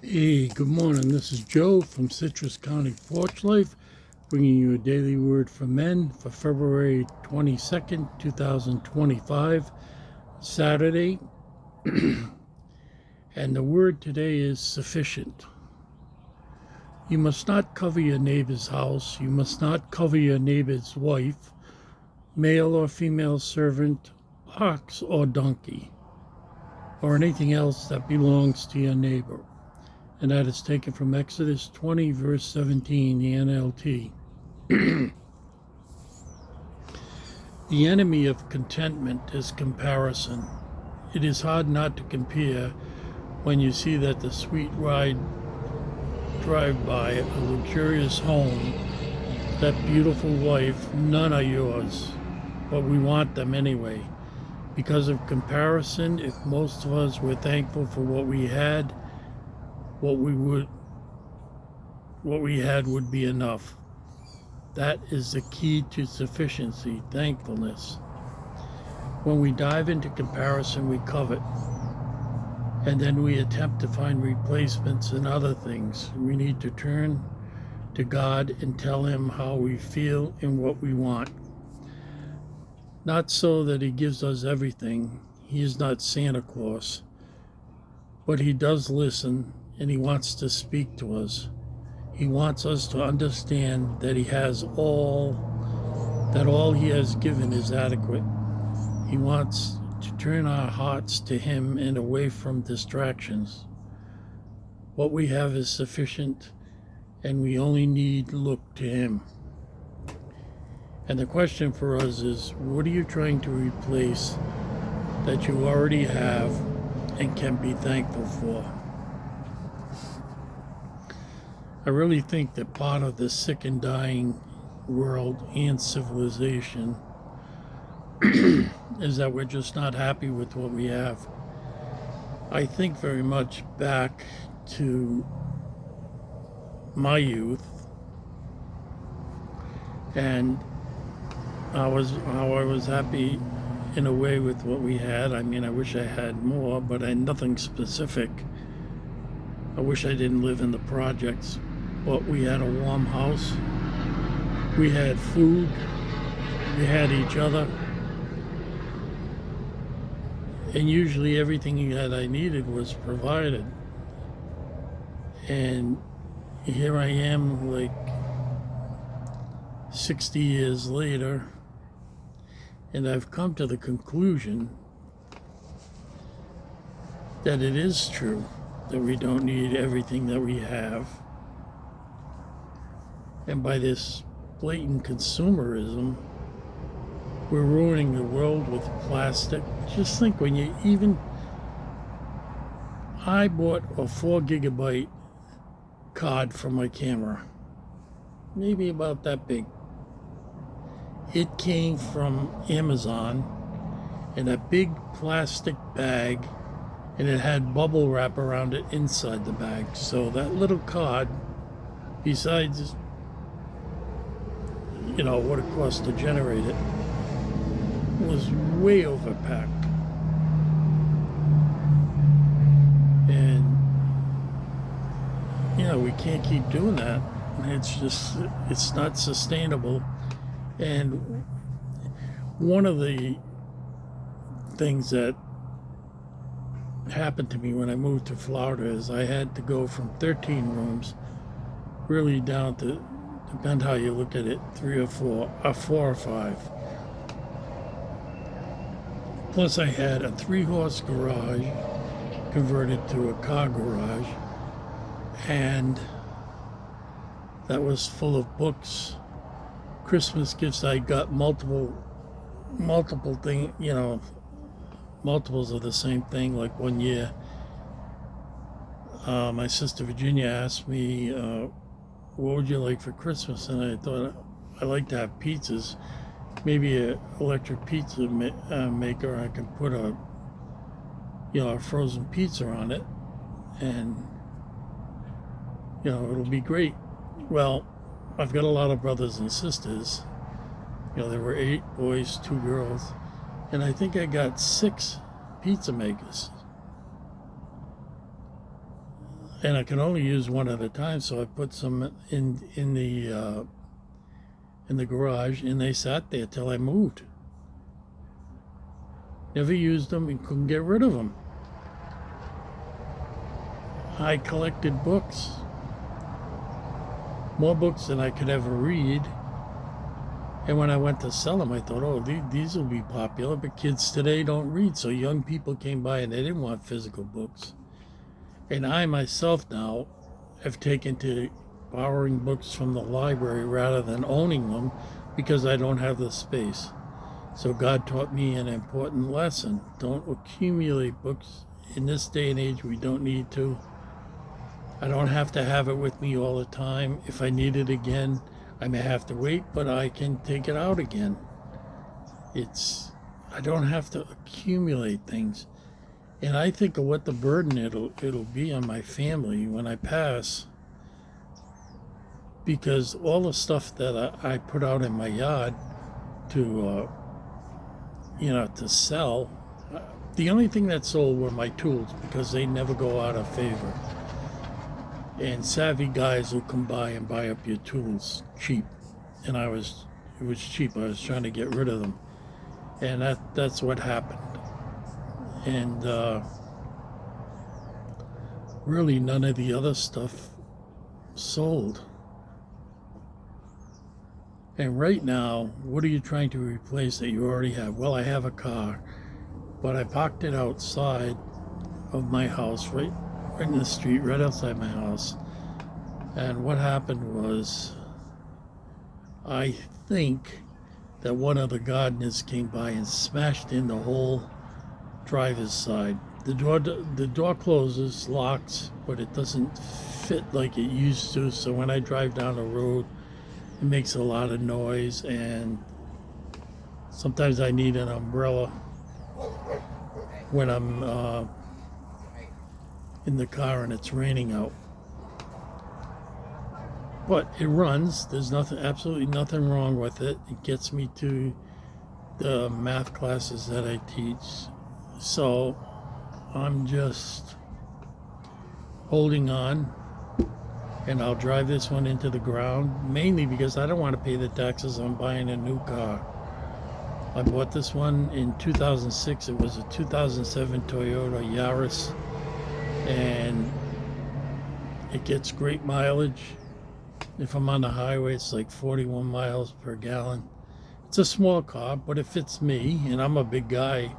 Hey, good morning. This is Joe from Citrus County Porch Life, bringing you a daily word for men for February 22nd, 2025, Saturday. And the word today is sufficient. You must not cover your neighbor's house. You must not cover your neighbor's wife, male or female servant, ox or donkey, or anything else that belongs to your neighbor. And that is taken from Exodus 20, verse 17, the NLT. The enemy of contentment is comparison. It is hard not to compare when you see that the sweet ride drive by a luxurious home, that beautiful wife, none are yours, but we want them anyway. Because of comparison, if most of us were thankful for what we had, what we had would be enough. That is the key to sufficiency, thankfulness. When we dive into comparison, we covet, and then we attempt to find replacements in other things. We need to turn to God and tell Him how we feel and what we want. Not so that He gives us everything. He is not Santa Claus, but He does listen, and He wants to speak to us. He wants us to understand that all He has given is adequate. He wants to turn our hearts to Him and away from distractions. What we have is sufficient, and we only need to look to Him. And the question for us is, what are you trying to replace that you already have and can be thankful for? I really think that part of the sick and dying world and civilization is that we're just not happy with what we have. I think very much back to my youth and how I was happy in a way with what we had. I mean, I wish I had more, but nothing specific. I wish I didn't live in the projects. But we had a warm house, we had food, we had each other, and usually everything that I needed was provided. And here I am, like 60 years later, and I've come to the conclusion that it is true that we don't need everything that we have. And by this blatant consumerism, we're ruining the world with plastic. Just think I bought a 4 gigabyte card for my camera, maybe about that big. It came from Amazon in a big plastic bag, and it had bubble wrap around it inside the bag. So that little card, besides what it cost to generate it, was way overpacked. And we can't keep doing that. It's not sustainable. And one of the things that happened to me when I moved to Florida is I had to go from 13 rooms really down to, depend how you look at it, 3 or 4, or 4 or 5. Plus I had a 3-horse garage converted to a car garage, and that was full of books, Christmas gifts. I got multiple things, multiples of the same thing. Like one year, my sister Virginia asked me, what would you like for Christmas? And I thought, I like to have pizzas, maybe an electric pizza maker. I can put a frozen pizza on it, and it'll be great. Well, I've got a lot of brothers and sisters. There were 8 boys, 2 girls, and I think I got 6 pizza makers. and I can only use one at a time, so I put some in the garage, and they sat there till I moved. Never used them and couldn't get rid of them. I collected books, more books than I could ever read. And when I went to sell them, I thought, oh, these will be popular, but kids today don't read. So young people came by and they didn't want physical books. And I myself now have taken to borrowing books from the library rather than owning them because I don't have the space. So God taught me an important lesson. Don't accumulate books. In this day and age, we don't need to. I don't have to have it with me all the time. If I need it again, I may have to wait, but I can take it out again. I don't have to accumulate things. And I think of what the burden it'll be on my family when I pass, because all the stuff that I put out in my yard to to sell, the only thing that sold were my tools because they never go out of favor. And savvy guys will come by and buy up your tools cheap, and it was cheap. I was trying to get rid of them, and that's what happened. And really none of the other stuff sold. And right now, what are you trying to replace that you already have? Well, I have a car, but I parked it outside of my house, right in the street, right outside my house. And what happened was, I think that one of the gardeners came by and smashed in the whole driver's side. The door closes, locks, but it doesn't fit like it used to. So when I drive down the road, it makes a lot of noise, and sometimes I need an umbrella when I'm in the car and it's raining out. But it runs. There's absolutely nothing wrong with it. It gets me to the math classes that I teach. So I'm just holding on, and I'll drive this one into the ground, mainly because I don't want to pay the taxes on buying a new car. I bought this one in 2006. It was a 2007 Toyota Yaris, and it gets great mileage. If I'm on the highway, it's like 41 miles per gallon. It's a small car, but it fits me, and I'm a big guy.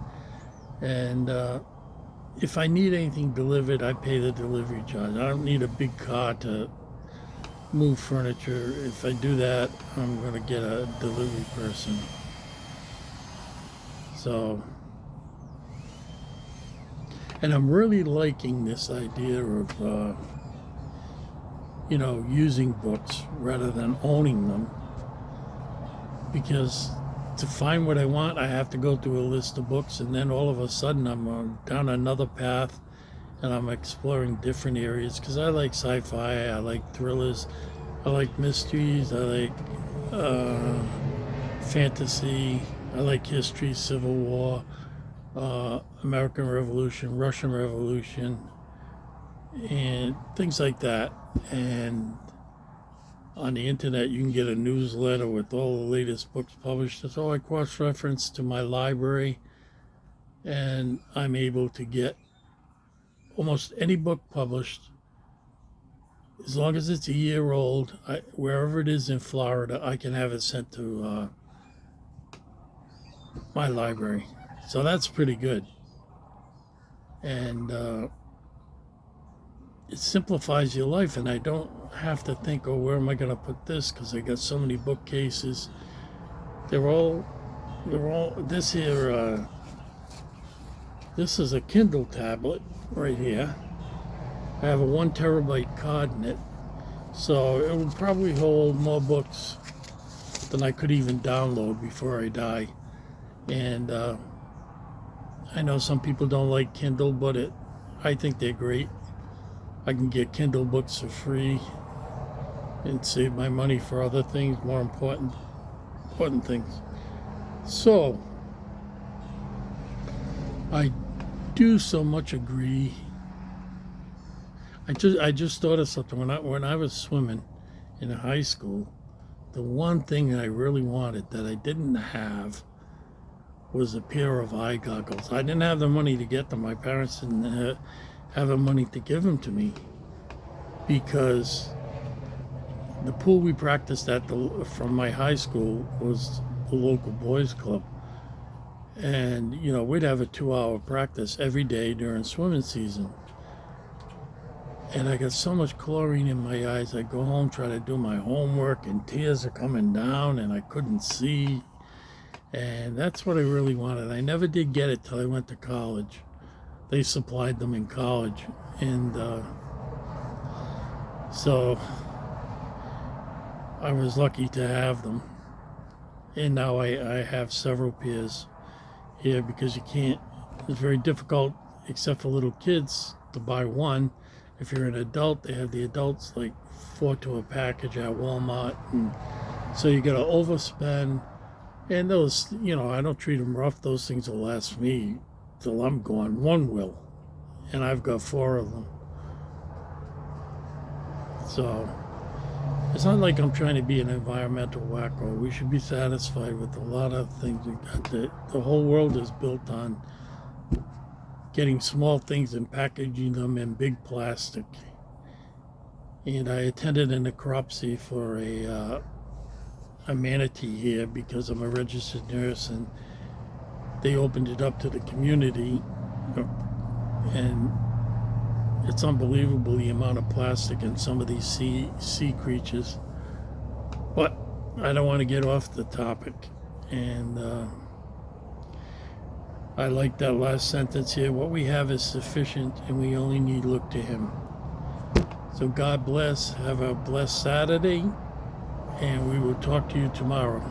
And if I need anything delivered, I pay the delivery charge. I don't need a big car to move furniture. If I do that, I'm going to get a delivery person. So, and I'm really liking this idea of using books rather than owning them, because to find what I want, I have to go through a list of books, and then all of a sudden I'm down another path, and I'm exploring different areas, because I like sci-fi, I like thrillers, I like mysteries, I like fantasy, I like history, Civil War, American Revolution, Russian Revolution, and things like that. And on the internet, you can get a newsletter with all the latest books published. That's all I cross-reference to my library, and I'm able to get almost any book published. As long as it's a year old, wherever it is in Florida, I can have it sent to my library. So that's pretty good. And it simplifies your life, and I don't have to think, oh, where am I going to put this? Because I got so many bookcases. They're all this here. This is a Kindle tablet right here. I have a 1 terabyte card in it, so it would probably hold more books than I could even download before I die. And I know some people don't like Kindle, but I think they're great. I can get Kindle books for free and save my money for other things, more important things. So I do so much agree. I just thought of something when I was swimming in high school. The one thing I really wanted that I didn't have was a pair of eye goggles. I didn't have the money to get them. My parents didn't have the money to give them to me because the pool we practiced at from my high school was the local boys club, and we'd have a 2-hour practice every day during swimming season. And I got so much chlorine in my eyes. I go home, try to do my homework, and tears are coming down, and I couldn't see. And that's what I really wanted. I never did get it till I went to college. They supplied them in college, and so I was lucky to have them. And now I have several pairs here because you can't. It's very difficult, except for little kids, to buy one. If you're an adult, they have the adults like 4 to a package at Walmart, and so you got to overspend. And those, I don't treat them rough. Those things will last me till I'm gone. One will, and I've got 4 of them. So it's not like I'm trying to be an environmental wacko. We should be satisfied with a lot of things we got. The whole world is built on getting small things and packaging them in big plastic. And I attended a necropsy for a manatee here because I'm a registered nurse, and they opened it up to the community, and it's unbelievable the amount of plastic in some of these sea creatures. But I don't want to get off the topic, and I like that last sentence here. What we have is sufficient, and we only need look to Him. So God bless. Have a blessed Saturday, and we will talk to you tomorrow.